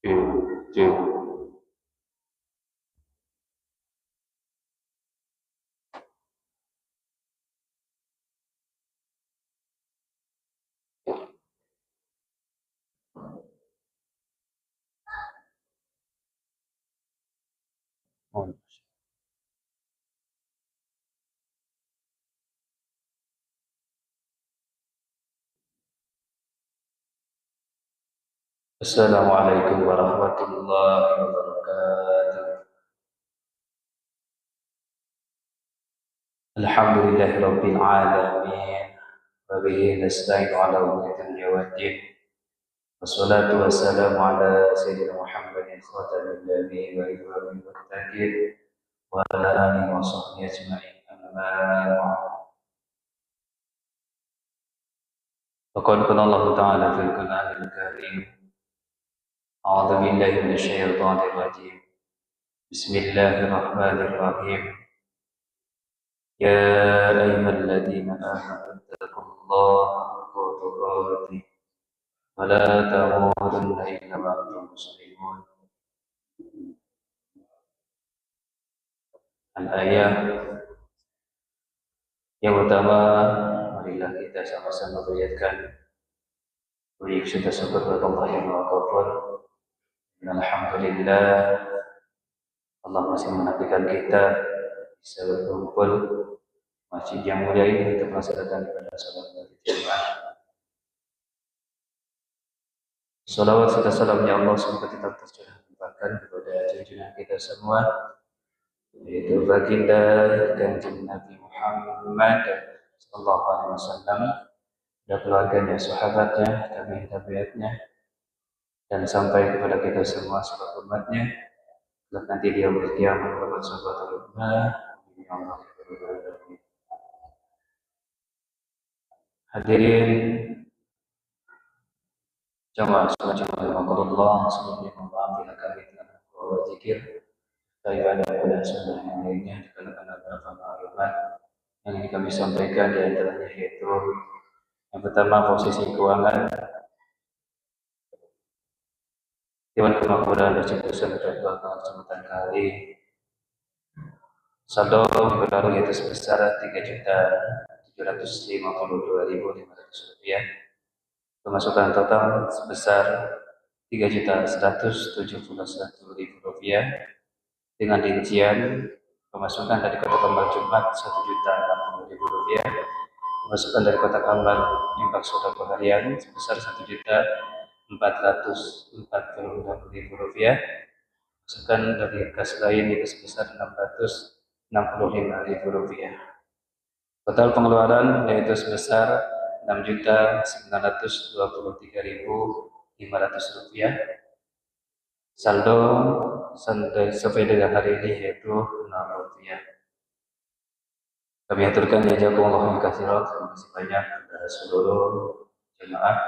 Oke, oke. Assalamualaikum warahmatullahi wabarakatuh. Alhamdulillahirabbil alamin. Wa bihi nasta'inu ala umuri dunya waddin. Wassalatu wassalamu ala sayyidina Muhammadin khatamil nabiyyin wa imamil muttaqin wa ala alihi wa sahbihi ajma'in. Amma ba'd. Faqad qala Allah Ta'ala fil Qur'anil Karim. A'udzu billahi minasyaitonir rajim. Bismillahirrahmanirrahim. يا أيها الذين آمنوا اتقوا الله حق تقاته ولا تموتن إلا وأنتم مسلمون. Al-ayat yang pertama, marilah kita sama-sama beriatkan puji syukur kepada Allah yang Maha Ghafur. Alhamdulillah, Allah masih menakdirkan kita bisa berkumpul masjid yang mulia ini untuk melaksanakan ibadah salat berjamaah. Salawat serta salamnya Allah semoga tetap tercurah kepada junjungan kita semua, yaitu baginda Kanjeng Nabi Muhammad sallallahu alaihi wasallam, dan keluarganya, sahabatnya, tabi'in-tabi'atnya, dan sampai kepada kita semua sebagai umatnya. Dan nanti dia berkiamat pada sahabat Allah. Ya Allah. Hadirin jamaah salat Allah, semoga memampukan kami dengan zikir, ibadah pada sunnah yang lainnya di kalangan beberapa maklumat yang ingin kami sampaikan, di antaranya yaitu yang pertama, posisi keuangan Dewan Kemakmuran Masjid Besar Kedua Kecamatan Kali. Saldo baru yaitu sebesar Rp3.752.500. Pemasukan total sebesar Rp3.171.000, dengan rincian pemasukan dari Kota Kembang Jumat Rp1.060.000, pemasukan dari Kota Kembang Infak Sedekah Harian sebesar Rp1.446.000, pemasukan dari kas lain itu sebesar Rp665.000. Total pengeluaran yaitu sebesar Rp6.923.500. Saldo sampai dengan hari ini yaitu Rp6. Kami aturkan jazakumullah khairan, terima kasih banyak kepada seluruh jemaah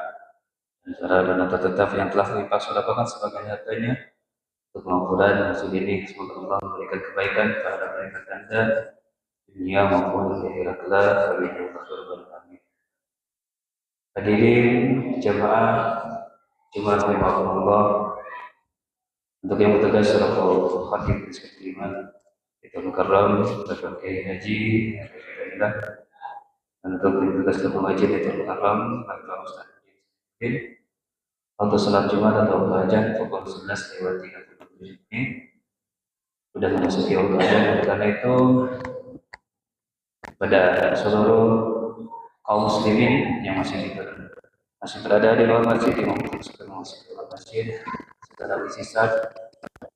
dan para donatur tetap yang telah melimpah sedekahkan sebagian hartanya kemakmuran masjid ini. Semoga Allah memberikan kebaikan kepada mereka Anda dunia maupun di akhirat kelak. Amin. Hadirin jemaah Jumat rahimahullah, untuk yang bertugas selaku khatib Istiqlal itu Mukarram, Bapak Kiai Haji Alhamdulillah, dan untuk yang bertugas selaku Majid itu Mukarram, Bapak Ustaz untuk salat Jumat atau azan pukul 11:30 ini sudah memasuki waktu azan. Karena itu pada seluruh kaum muslimin yang masih berada di luar masjid, yang masuk masuk ke luar masjid, setelah sisa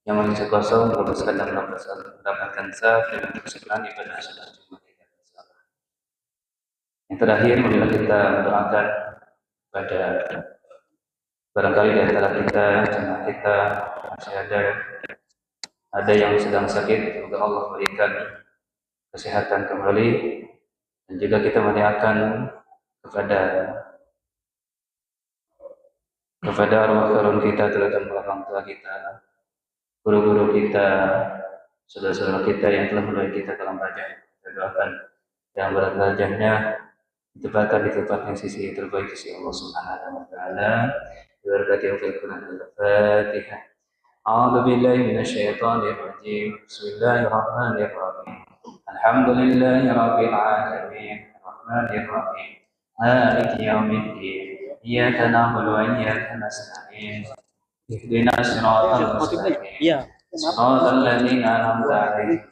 yang masih kosong, berdosa dan mendapatkan saf dengan kesempatan ibadah salat Jumat. Yang terakhir, marilah kita mendoakan pada barangkali di antara kita, jemaah kita masih ada yang sedang sakit, semoga Allah berikan kesehatan kembali, dan juga kita mendoakan kepada arwah karun kita, terutama orang tua kita, guru-guru kita, saudara-saudara kita yang telah menolong kita dalam rajah. Kita doakan yang berat rajahnya ditempatkan di tempat yang sisi terbaik sisi Allah Subhanahu wa taala. Berkat yang Al-Qur'an Al-Fatihah. A'udzu billahi minasyaitonir rajim. Bismillahirrahmanirrahim. Alhamdulillahi rabbil alamin. Arrahmanir rahim. Maliki yaumiddin. Iyyaka na'budu wa iyyaka nasta'in. Ihdinas siratal mustaqim. Siratal ladzina an'amta 'alaihim.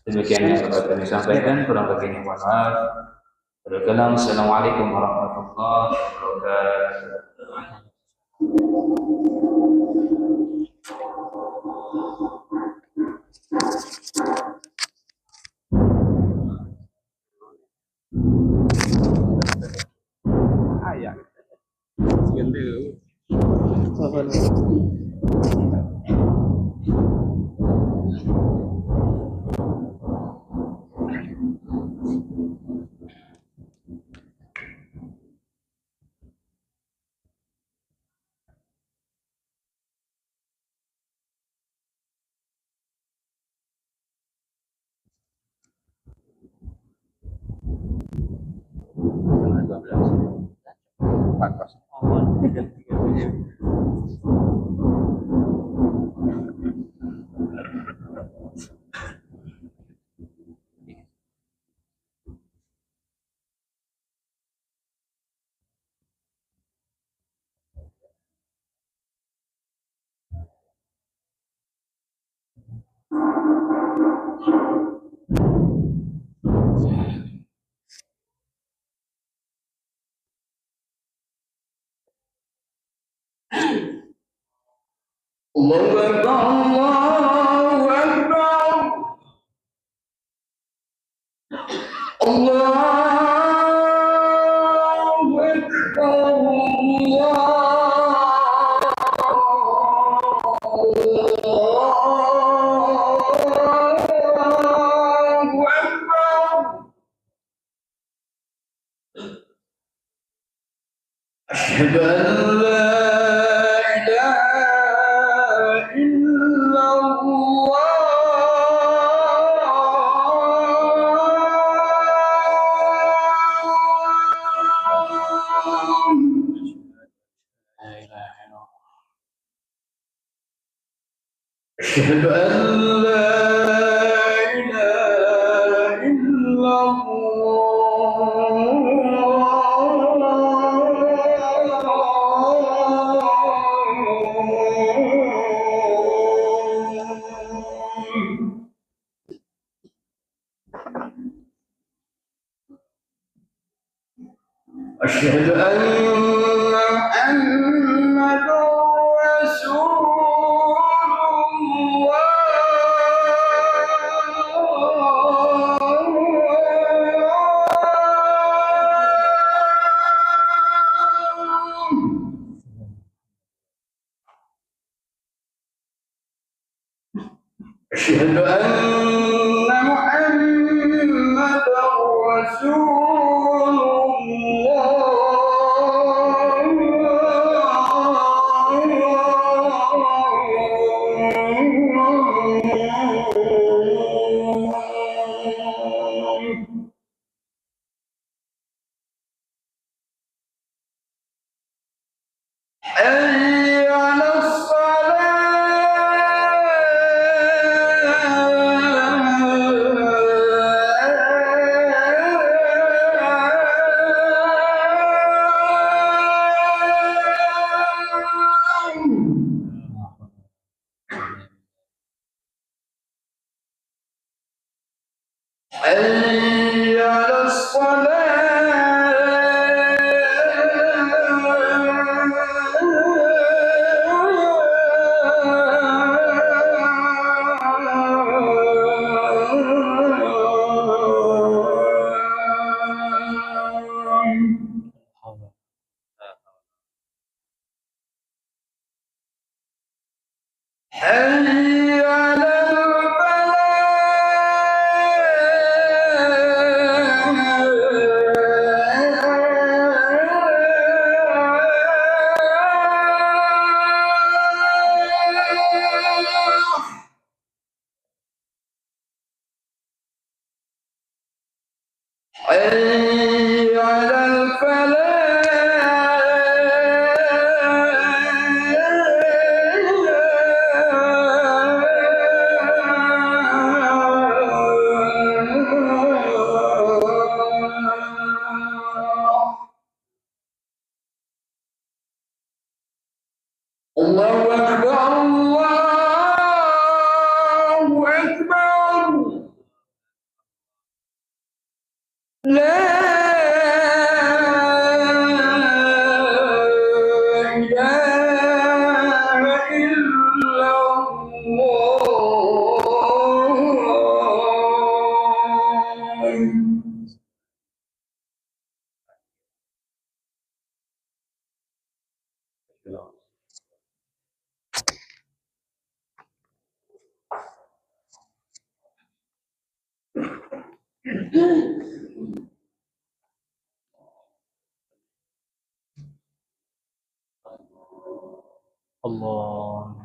Demikian yang dapat kami sampaikan, kurang lebihnya mohon maaf. Assalamualaikum warahmatullahi wabarakatuh. Allahu Akbar, Allahu Akbar, Allahu Akbar, Allahu Akbar. Asyhadu an la أشهد أن لا إله إلا أشهد أن محمدا رسول أشهد أن محمدا رسول الله. حي على حي على حي على الفلاح حي على الفلاح الله أكبر الله أكبر لا إله إلا الله الله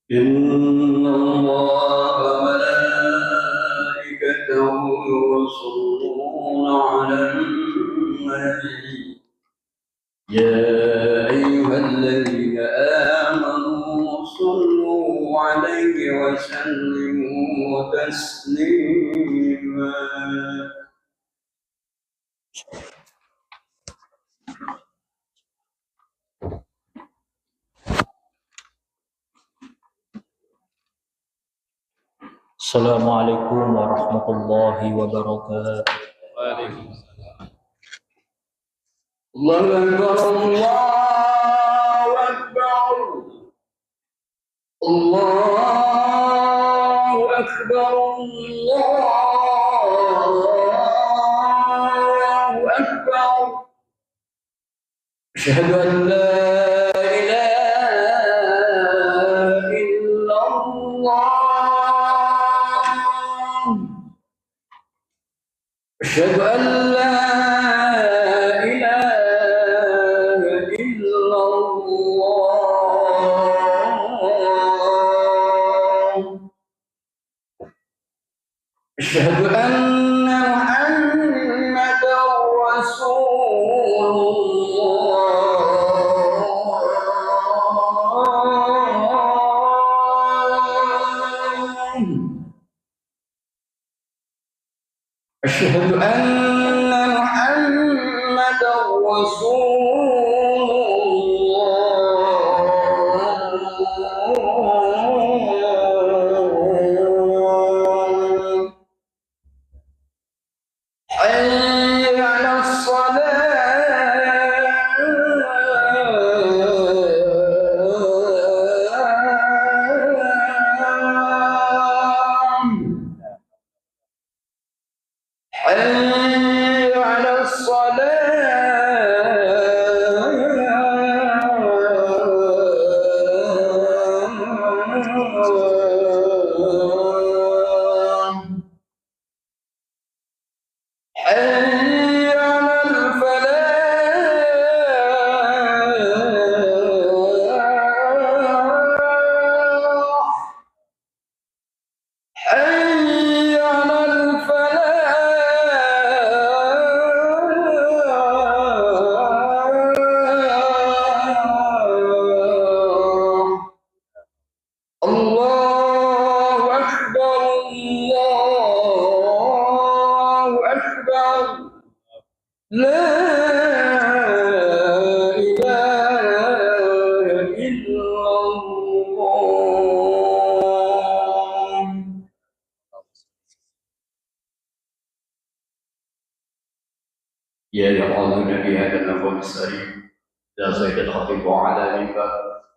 إن الله وملائكته يصلون على النبي يا أيها الذين آمنوا صلوا عليه وسلموا تسليما. Assalamualaikum warahmatullahi wabarakatuh. Waalaikumsalam. Allahu Akbar, Allahu Akbar, Allahu Akbar, Allahu Akbar. Asyhadu an la أشهد أن لا إله إلا الله. أشهد أن محمدا رسول الله. أشهد أن محمدا رسول الله. حي على حي على الصلاة. حي على الفلاح. حي على الله أكبر، الله أكبر، لا إله إلا الله. يا يقظون بهذا النفوذ السريع إذا زيد الخطيب على منبر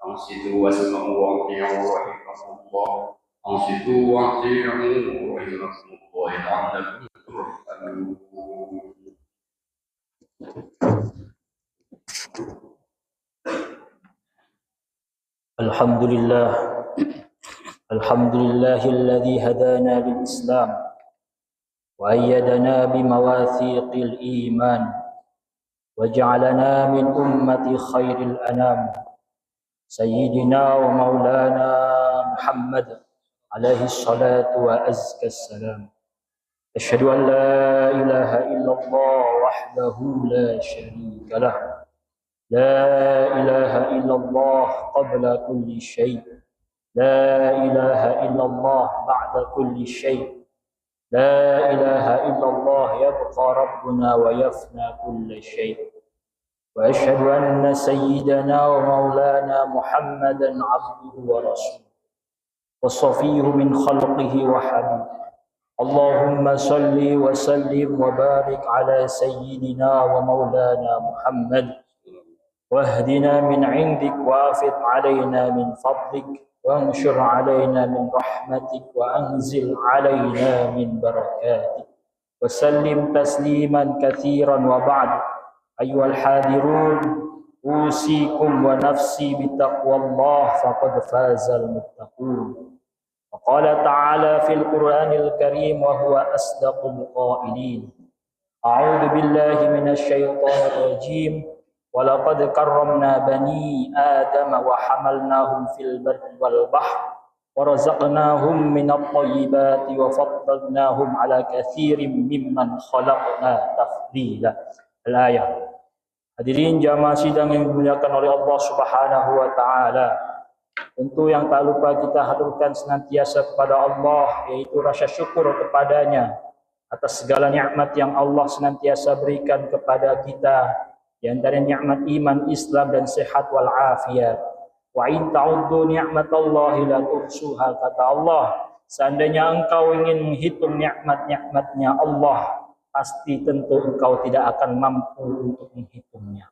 أنصتوا واسمعوا وأطيعوا رحمكم الله. أنصتوا وأطيعوا رحمكم الله لعلكم ترحمون. Alhamdulillah. Alhamdulillahilladzi hadana lil Islam wa ayyadana bimawathiqil iman wa ja'alana min ummati khairil anam sayyidina wa maulana Muhammad alaihi salatu wa azkas salam. Asyhadu an la ilaha illallah wahdahu la syarika lah. لا إله إلا الله قبل كل شيء، لا إله إلا الله بعد كل شيء، لا إله إلا الله يبقى ربنا ويفنى كل شيء. وأشهد أن سيدنا ومولانا محمدا عبده ورسوله وصفيه من خلقه وحبيبه. اللهم صل وسلم وبارك على سيدنا ومولانا محمد واهدنا من عندك وافض علينا من فضلك وانشر علينا من رحمتك وأنزل علينا من بركاتك وسلم تسليما كثيرا. وبعد، أيها الحاضرون، أوصيكم ونفسي بتقوى الله فقد فاز المتقون. وقال تعالى في القرآن الكريم وهو أصدق القائلين: أعوذ بالله من الشيطان الرجيم walaqad karramna bani Adam wa hamalnahum fil barri wal bahr wa razaqnahum minat thayyibati wa faddalnahum ala katsirin mimman khalaqna tafdila. Al-ayat. Hadirin jamaah sidang yang dimuliakan oleh Allah Subhanahu wa taala. Tentu yang tak lupa kita haturkan senantiasa kepada Allah, yaitu rasa syukur kepadanya atas segala nikmat yang Allah senantiasa berikan kepada kita, di antara nikmat iman, Islam dan sehat wal afiat. Wa in ta'uddu ni'matallahi la tuhsuha, kata Allah, seandainya engkau ingin menghitung nikmat-nikmatnya Allah, pasti tentu engkau tidak akan mampu untuk menghitungnya.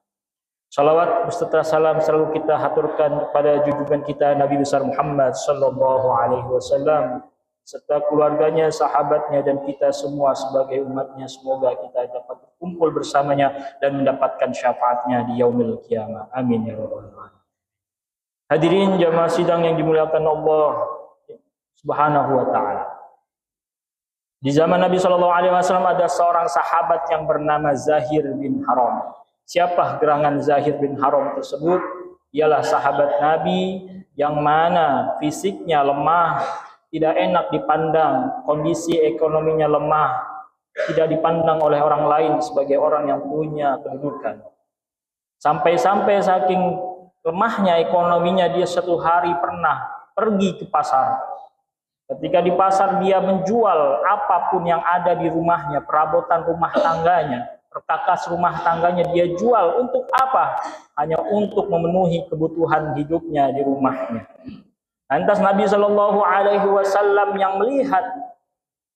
Salawat beserta salam selalu kita haturkan kepada junjungan kita Nabi besar Muhammad sallallahu alaihi wasallam serta keluarganya, sahabatnya dan kita semua sebagai umatnya. Semoga kita dapat berkumpul bersamanya dan mendapatkan syafaatnya di yaumil qiyamah. Amin ya rabbal alamin. Hadirin jamaah sidang yang dimuliakan Allah Subhanahu wa taala. Di zaman Nabi SAW ada seorang sahabat yang bernama Zahir bin Haram. Siapa gerangan Zahir bin Haram tersebut? Ialah sahabat Nabi yang mana fisiknya lemah, tidak enak dipandang, kondisi ekonominya lemah, tidak dipandang oleh orang lain sebagai orang yang punya kedudukan. Sampai-sampai saking lemahnya ekonominya, dia satu hari pernah pergi ke pasar. Ketika di pasar dia menjual apapun yang ada di rumahnya, perabotan rumah tangganya, perkakas rumah tangganya dia jual. Untuk apa? Hanya untuk memenuhi kebutuhan hidupnya di rumahnya. Lantas Nabi Shallallahu Alaihi Wasallam yang melihat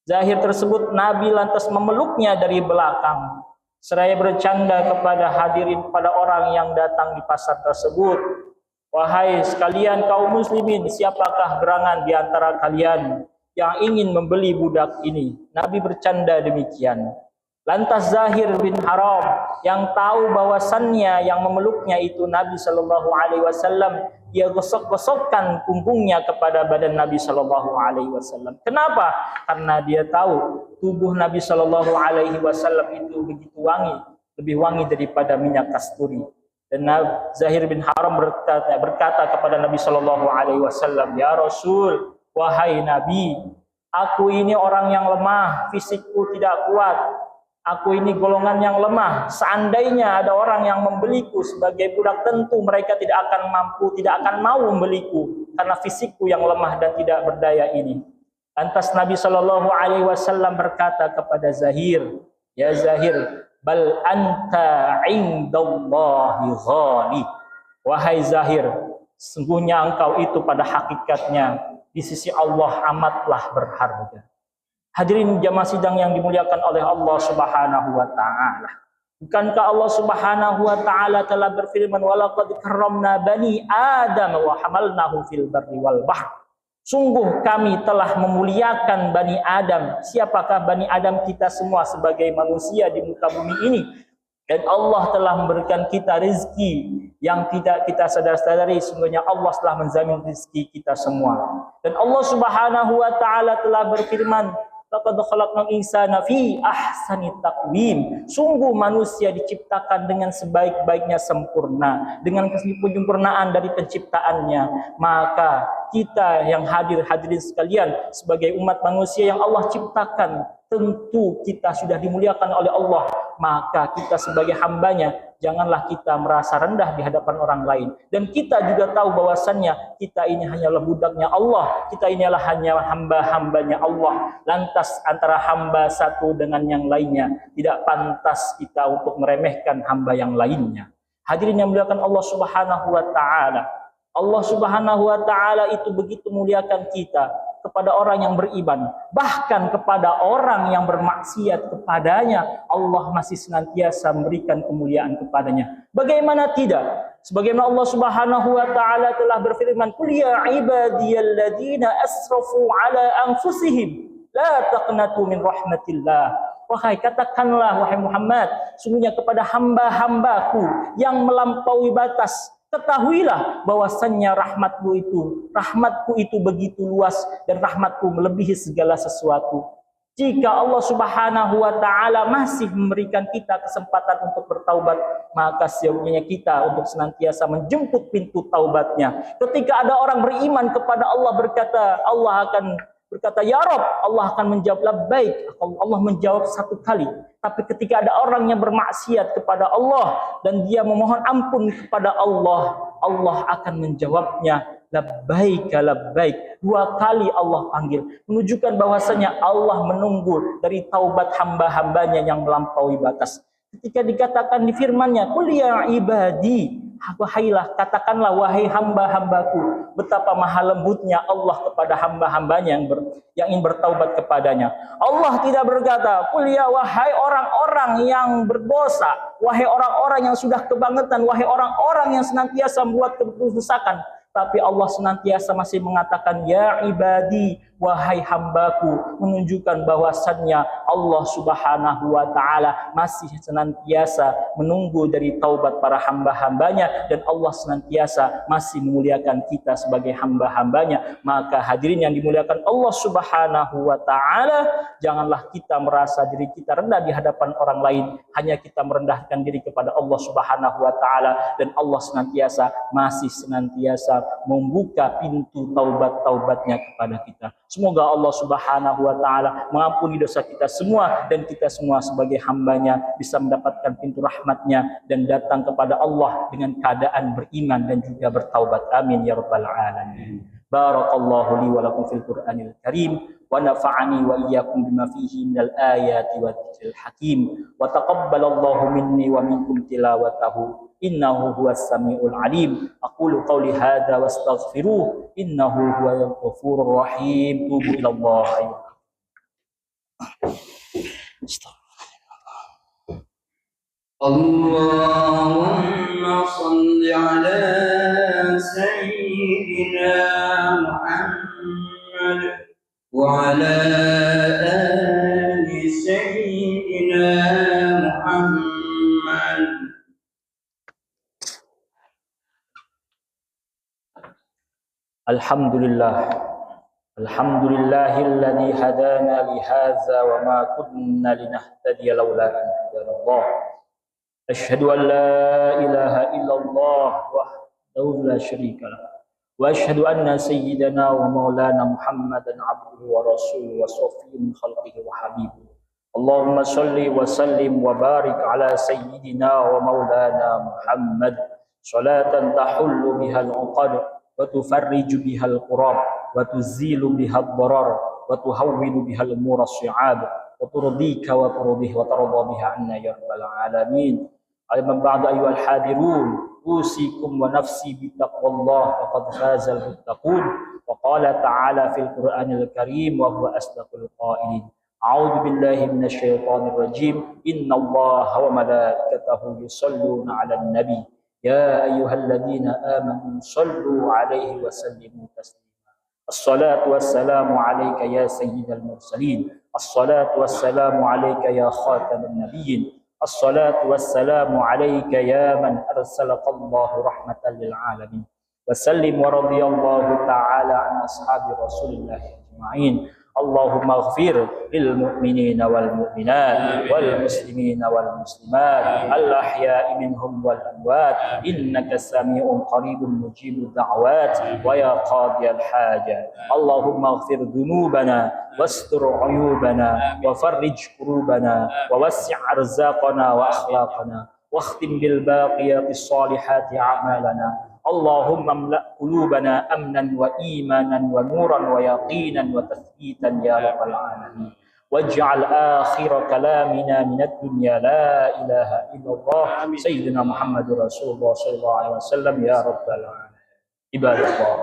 Zahir tersebut, Nabi lantas memeluknya dari belakang, seraya bercanda kepada hadirin, pada orang yang datang di pasar tersebut. Wahai sekalian kaum muslimin, siapakah gerangan di antara kalian yang ingin membeli budak ini? Nabi bercanda demikian. Lantas Zahir bin Haram yang tahu bahwasannya yang memeluknya itu Nabi Shallallahu Alaihi Wasallam, dia gosok-gosokkan punggungnya kepada badan Nabi Shallallahu Alaihi Wasallam. Kenapa? Karena dia tahu tubuh Nabi Shallallahu Alaihi Wasallam itu begitu wangi, lebih wangi daripada minyak kasturi. Dan Zahir bin Haram berkata kepada Nabi Shallallahu Alaihi Wasallam, ya Rasul, wahai Nabi, aku ini orang yang lemah, fisikku tidak kuat, aku ini golongan yang lemah. Seandainya ada orang yang membeliku sebagai budak, tentu mereka tidak akan mampu, tidak akan mau membeliku karena fisikku yang lemah dan tidak berdaya ini. Lantas Nabi Shallallahu Alaihi Wasallam berkata kepada Zahir, ya Zahir, bal anta indallahi ghali. Wahai Zahir, sungguhnya engkau itu pada hakikatnya di sisi Allah amatlah berharga. Hadirin jamaah sidang yang dimuliakan oleh Allah Subhanahu wa taala. Bukankah Allah Subhanahu wa taala telah berfirman, walaqad karramna bani Adam wa hamalnahum fil barri wal bahr. Sungguh kami telah memuliakan Bani Adam. Siapakah Bani Adam? Kita semua sebagai manusia di muka bumi ini. Dan Allah telah memberikan kita rezeki yang tidak kita sadari. Sungguhnya Allah telah menjamin rezeki kita semua. Dan Allah Subhanahu wa taala telah berfirman, laqad khalaqnal insana fi ahsani taqwim. Sungguh manusia diciptakan dengan sebaik-baiknya sempurna, dengan kesempurnaan dari penciptaannya. Maka kita yang hadirin sekalian sebagai umat manusia yang Allah ciptakan, tentu kita sudah dimuliakan oleh Allah. Maka kita sebagai hambanya, janganlah kita merasa rendah di hadapan orang lain. Dan kita juga tahu bahwasannya kita ini hanyalah budaknya Allah, kita ini adalah hanya hamba-hambanya Allah. Lantas antara hamba satu dengan yang lainnya, tidak pantas kita untuk meremehkan hamba yang lainnya. Hadirin yang dimuliakan Allah Subhanahu wa taala. Allah Subhanahu wa taala itu begitu muliakan kita kepada orang yang beriman, bahkan kepada orang yang bermaksiat kepadanya, Allah masih senantiasa memberikan kemuliaan kepadanya. Bagaimana tidak? Sebagaimana Allah Subhanahu wa taala telah berfirman, "Qul ya ibadiyalladzina asrafu ala anfusihim la taqnatu min rahmatillah." Wahai katakanlah wahai Muhammad, sungguhnya kepada hamba-hambaku yang melampaui batas, ketahuilah bahwasannya rahmatku itu begitu luas dan rahmatku melebihi segala sesuatu. Jika Allah Subhanahu wa taala masih memberikan kita kesempatan untuk bertaubat, maka seyogianya kita untuk senantiasa menjemput pintu taubatnya. Ketika ada orang beriman kepada Allah berkata, Allah akan berkata, "Ya Rob," Allah akan menjawab labbaik. Allah menjawab satu kali. Tapi ketika ada orang yang bermaksiat kepada Allah dan dia memohon ampun kepada Allah, Allah akan menjawabnya labbaik labbaik. 2 kali Allah panggil, menunjukkan bahwasanya Allah menunggu dari taubat hamba-hambanya yang melampaui batas. Ketika dikatakan di firman-Nya, "Qul ya ibadi," katakanlah wahai hamba-hambaku, betapa maha lembutnya Allah kepada hamba-hambanya yang ingin bertaubat kepadanya. Allah tidak berkata, "Qul ya wahai orang-orang yang berdosa, wahai orang-orang yang sudah kebangetan, wahai orang-orang yang senantiasa membuat kerusakan." Tapi Allah senantiasa masih mengatakan, "Ya ibadi," wahai hambaku, menunjukkan bahwasannya Allah Subhanahu wa taala masih senantiasa menunggu dari taubat para hamba-hambanya, dan Allah senantiasa masih memuliakan kita sebagai hamba-hambanya. Maka hadirin yang dimuliakan Allah Subhanahu wa taala, janganlah kita merasa diri kita rendah di hadapan orang lain, hanya kita merendahkan diri kepada Allah Subhanahu wa taala, dan Allah masih senantiasa membuka pintu taubat-taubatnya kepada kita. Semoga Allah Subhanahu wa taala mengampuni dosa kita semua, dan kita semua sebagai hambanya bisa mendapatkan pintu rahmatnya dan datang kepada Allah dengan keadaan beriman dan juga bertaubat. Amin ya rabbal alamin. Barakallahu li wa lakum fil Qur'anil Karim, wa nafa'ani wa iyyakum bima fihi minal ayati wa dzikril hakim, wa taqabbalallahu minni wa minkum tilawatahu, innahu huwas samiul alim. Aqulu qawli hadza wastaghfiruh, innahu huwal ghafurur rahim. Tubu ilallah. Allahumma salli ala sayyidina Muhammad wa ala ali sayyidina Muhammad. Alhamdulillahilladzi hadana li hadza wa ma kunna linahtadiya laula an hadana Allah. Asyhadu an la ilaha illallah wahdahu la syarika lah, wa asyhadu anna sayyidana wa maulana Muhammadan abduhu wa rasuluhu wa safiyyun min khalqihi wa habibuhu. Allahumma shalli wa sallim wa barik ala sayyidina wa maulana Muhammad salatan tahullu bihal uqad wa tufarriju bihal qurab wa tuzilu bihal darar wa tuhawwinu bihal umur as-si'ab wa turdika wa turdih wa tarda biha anna ya rabbal alamin. Amma ba'du ayyuhal hadirun, usikum wa nafsi bittaqwallah faqad fazal muttaqun. Wa qala ta'ala fil Qur'anil Karim wa huwa asdaqul qailin. A'udzu billahi minasy syaithanir rajim. Innallaha wa malaikatahu yusholluna 'alan nabi. Ya ayyuhalladzina amanu shallu 'alaihi wa sallimu taslima. Assalatu wassalamu 'alaika ya sayyidal mursalin. Assalatu wassalamu 'alaika ya khataman nabiyyin. Assalatu wassalamu 'alaika ya man arsalaqallahu rahmatan lil 'alamin. Wa sallim wa radhiyallahu ta'ala an ashabi Rasulillah ajma'in. Allahumma ighfir lil mu'minina wal mu'minat wal muslimina wal muslimat al ahya'i minhum wal amwat innaka sami'un qaribun mujibud da'wat wa ya qadiyal hajat. Allahumma ighfir dhunubana wastur 'uyubana wa farrij kurubana wa wassi' arzaqana wa akhlaqana واختم بالباقيات الصالحات أعمالنا. اللهم املأ قلوبنا أمنا وإيمانا ونورا ويقينا وتثبيتا يا رب العالمين. واجعل آخر كلامنا من الدنيا لا إله إلا الله سيدنا محمد رسول الله صلى الله عليه وسلم يا رب العالمين. عباد الله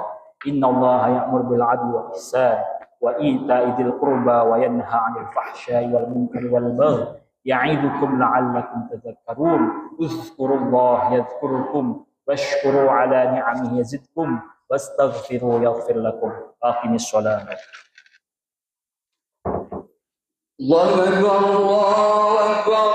إن الله يأمر بالعدل والإحسان وإيتاء ذي القربى وينهى عن الفحشاء والمنكر والبغي يعظكم لعلكم تذكرون. اذكروا الله يذكركم واشكروا على نعمه يزدكم واستغفروا يغفر لكم. أقم الصلاة. الله أكبر الله أكبر.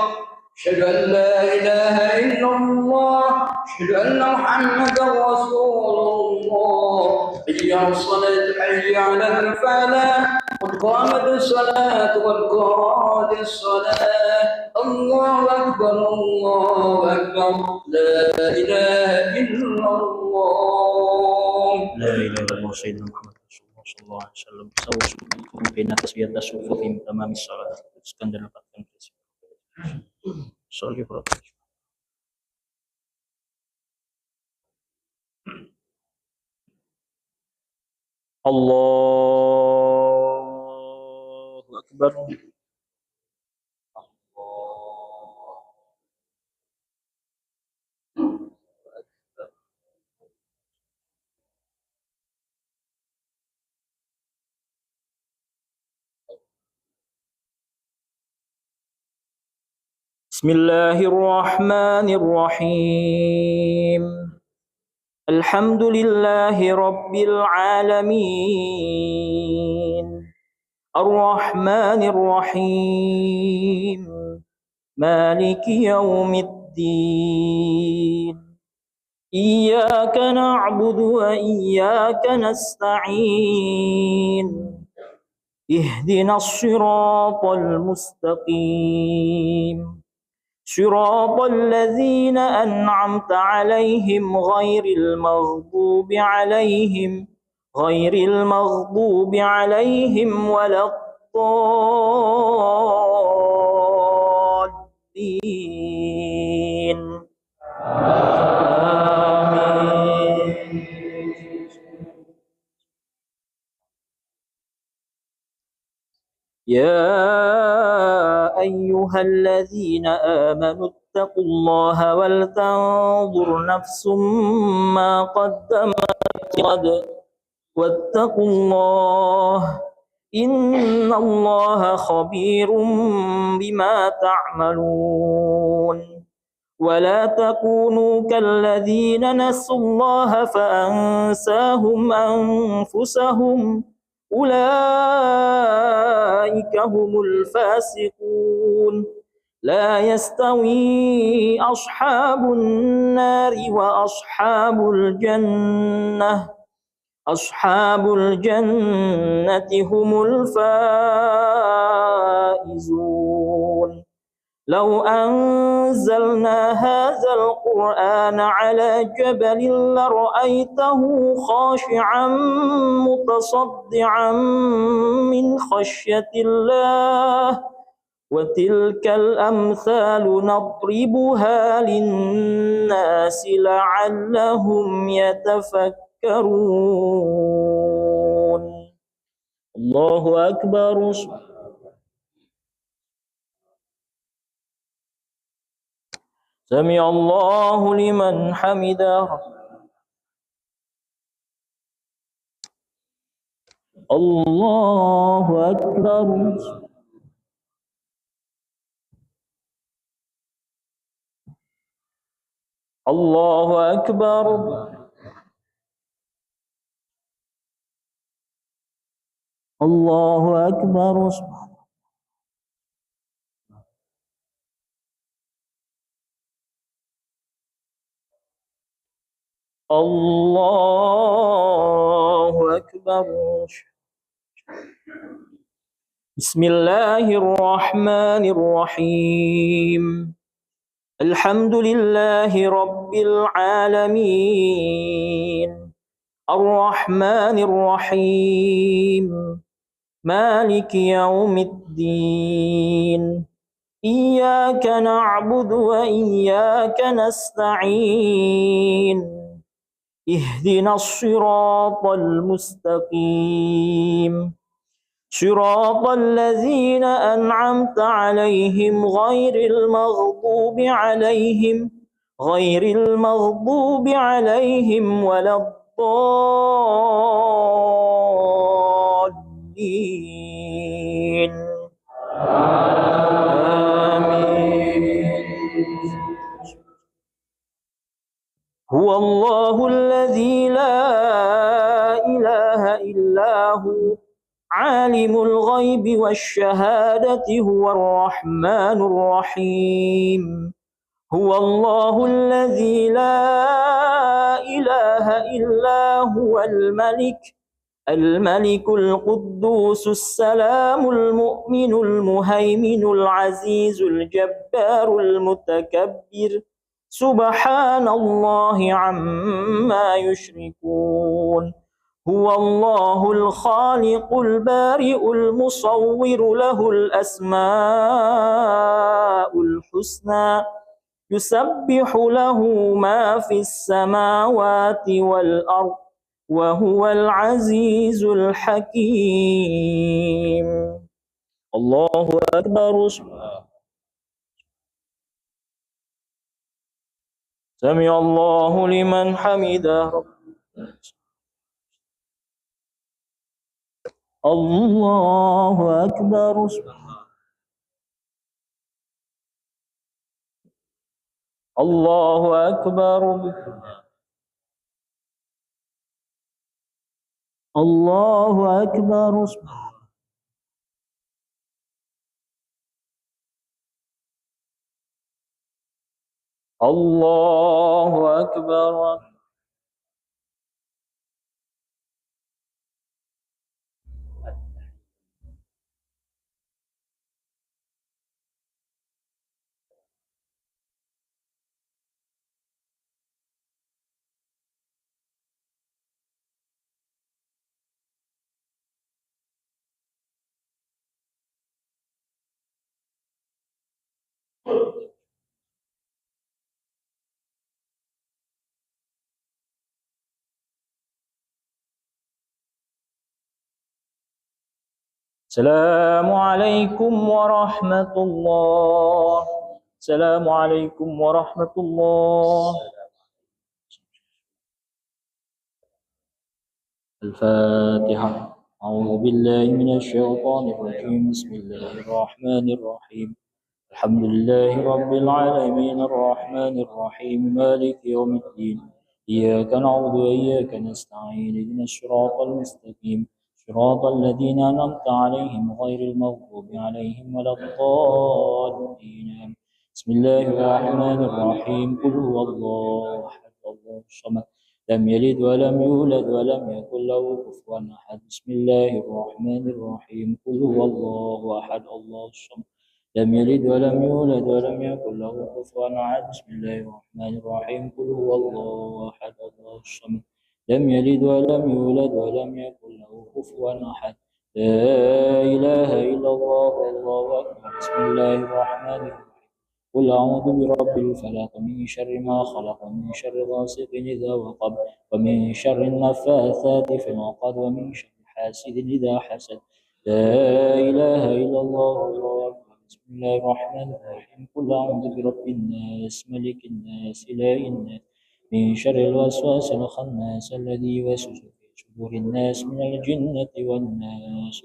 أشهد أن لا إله إلا الله. أشهد أن محمدا رسول الله. حي على الصلاة حي على الفلاح قد قامت الصلاة قد قامت الصلاة الله أكبر الله أكبر لا إله إلا الله لا إله إلا الله سيدنا محمد رسول الله صلى الله عليه وسلم. Sawus bina tasbiyat tasawuf fi tamam salat. Sekian dapatkan Sorry bro. Allahu Akbar. Bismillahirrahmanirrahim. Alhamdulillahi rabbil alamin. Ar-Rahmanir Rahim. Maliki yaumiddin. Iyyaka na'budu wa iyyaka nasta'in. Ihdinas siratal mustaqim. صراط الذين أنعمت عليهم غير المغضوب عليهم ولا الضالين آمين. يا أيها الذين آمنوا اتقوا الله ولتنظر نفس ما قدمت غد واتقوا الله إن الله خبير بما تعملون ولا تكونوا كالذين نسوا الله فأنساهم أنفسهم أولئك هم الفاسقون لا يستوي أصحاب النار وأصحاب الجنة هم الفائزون لو أنزلنا هذا القرآن على جبل لرأيته خاشعا متصدعا من خشية الله وتلك الأمثال نضربها للناس لعلهم يتفكرون. الله أكبر. سمع الله لمن حمده. الله أكبر. الله أكبر. الله أكبر. الله أكبر. بسم الله الرحمن الرحيم. الحمد لله رب العالمين. الرحمن الرحيم. مالك يوم الدين. إياك نعبد وإياك نستعين. اهدنا الصراط المستقيم. صراط الذين أنعمت عليهم غير المغضوب عليهم ولا الضالين آمين. هو الله الذي لا إله إلا هو عالم الغيب والشهادة هو الرحمن الرحيم. هو الله الذي لا إله إلا هو الملك القدوس السلام المؤمن المهيمن العزيز الجبار المتكبر سبحان الله عما يشركون هو الله الخالق البارئ المصور له الأسماء الحسنى يسبح له ما في السماوات والأرض وهو العزيز الحكيم الله أكبر سمع الله لمن حمده الله أكبر الله أكبر الله أكبر الله أكبر السلام عليكم ورحمة الله السلام عليكم ورحمة الله الفاتحة أعوذ بالله من الشيطان الرجيم بسم الله الرحمن الرحيم الحمد لله رب العالمين الرحمن الرحيم مالك يوم الدين إياك نعبد وإياك نستعين اهدنا الصراط المستقيم صراط الذين أنعمت عليهم غير المغضوب عليهم ولا الضالين بسم الله الرحمن الرحيم قل هو الله أحد الله الصمد لم يلد ولم يولد ولم يكن له كفوا أحد بسم الله الرحمن الرحيم قل هو الله أحد الله الصمد لم يلد ولم يولد ولم يكن له كفوا أحد بسم الله الرحمن الرحيم قل هو الله أحد الله الصمد لم يلد ولم يولد ولم يكن له كفوا أحد لا إله إلا الله والله أكبر بسم الله الرحمن الرحيم قل أعوذ برب الفلق من شر ما خلق ومن شر غاسق إذا وقب ومن شر النفاثات في العقد ومن شر حاسد إذا حسد لا إله إلا الله والله أكبر بسم الله الرحمن الرحيم قل أعوذ برب الناس ملك الناس إله الناس من شر الوسواس الخناس الذي يوسوس في صدور الناس من الجنة والناس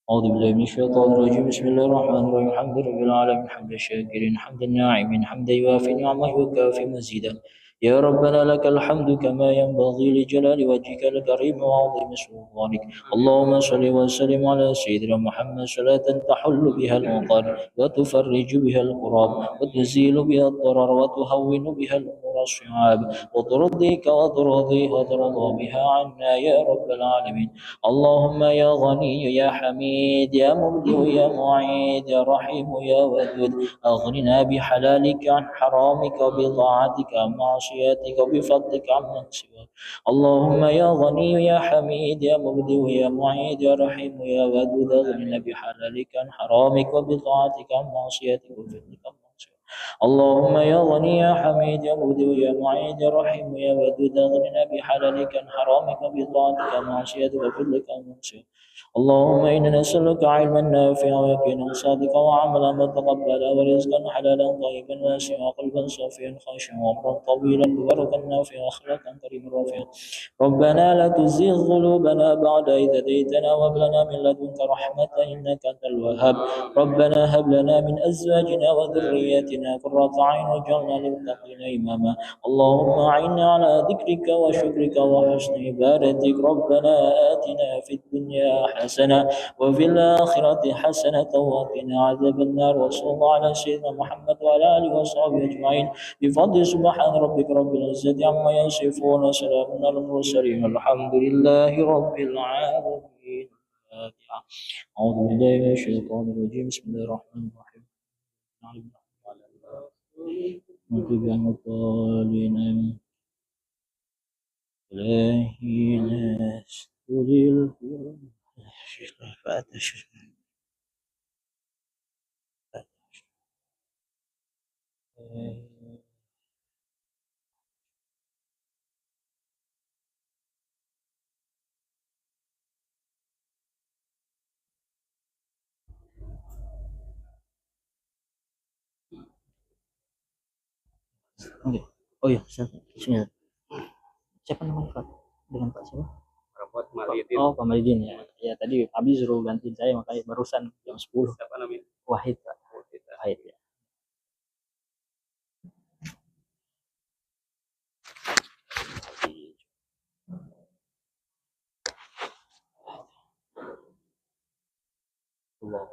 أعوذ بالله من الشيطان الرجيم بسم الله الرحمن الرحيم الحمد لله رب العالمين حمد الشاكرين حمد الناعمين حمد يوافي نعمه وكافي مزيدا يا ربنا لك الحمد كما ينبغي لجلال وجهك الكريم وعظيم سلطانك اللهم صل وسلم على سيدنا محمد صلاة تحل بها العقد وتفرج بها الكرب وتزيل بها الضرر وتهون بها الأمور الصعاب وترضيك وترضى بها عنا يا رب العالمين اللهم يا غني يا حميد يا مبدئ يا معيد يا رحيم يا ودود أغننا بحلالك عن حرامك وبطاعتك عن معصيتك وبفضلك عمن سواك اللهم يا غني يا حميد يا مبدئ يا معيد يا رحيم يا ودود أغننا بحلالك عن حرامك وبطاعتك عن معصيتك وبفضلك عمن سواك اللهم يا غني يا حميد يا مبدئ يا معيد يا رحيم يا ودود أغننا بحلالك عن حرامك وبطاعتك عن معصيتك وبفضلك عمن سواك اللهم إنا نسألك علما نافعا ويقينا صادقا وعملا متقبلا ورزقا حلالا طيبا واسعا وقلبا صافيا خاشعا وعمرا طويلا وبركا نافعا واخلاقا كريما رافعا ربنا لا تزغ قلوبنا بعد إذ هديتنا وهب لنا من لدنك رحمة إنك أنت الوهاب ربنا هب لنا من أزواجنا وذرياتنا وزدنا قرة عين واجعلنا للمتقين إماما. اللهم أعنا على ذكرك وشكرك وحسن عبادتك. ربنا آتنا في الدنيا حسنة وفي الآخرة حسنة وقنا عذاب النار. وصلى الله على سيدنا محمد وعلى آله وصحبه أجمعين بفضل سبحان ربك رب العزة عما يصفون وسلام على المرسلين الحمد لله رب العالمين. الفاتحة. أعوذ بالله من الشيطان الرجيم بسم الله الرحمن الرحيم. مغضوب عليهم الضالين آمين. إلهي ناس تذل Oke. Oh iya, siapa namanya Pak? Dengan Pak siapa? Oh, Pak Malidin ya. Ya tadi Abi suruh gantiin saya makanya barusan jam 10. Siapa namanya? Wahid Pak. Wahid ya. Allah.